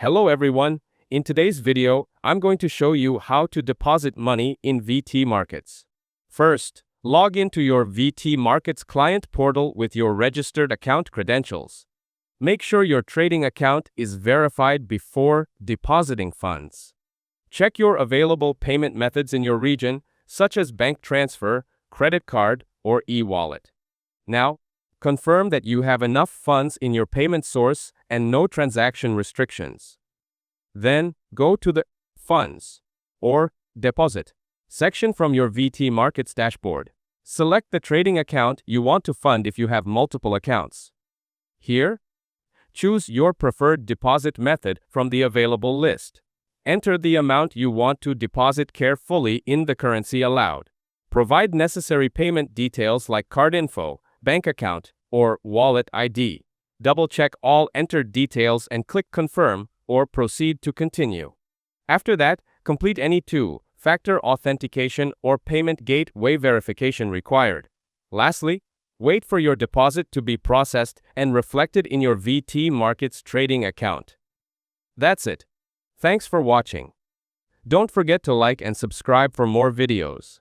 Hello everyone, in today's video, I'm going to show you how to deposit money in VT Markets. First, log into your VT Markets client portal with your registered account credentials. Make sure your trading account is verified before depositing funds. Check your available payment methods in your region, such as bank transfer, credit card, or e-wallet. Now, confirm that you have enough funds in your payment source and no transaction restrictions. Then, go to the Funds or Deposit section from your VT Markets dashboard. Select the trading account you want to fund if you have multiple accounts. Here, choose your preferred deposit method from the available list. Enter the amount you want to deposit carefully in the currency allowed. Provide necessary payment details like card info, bank account, or wallet ID. Double-check all entered details and click Confirm or Proceed to continue. After that, complete any two-factor authentication or payment gateway verification required. Lastly, wait for your deposit to be processed and reflected in your VT Markets trading account. That's it. Thanks for watching. Don't forget to like and subscribe for more videos.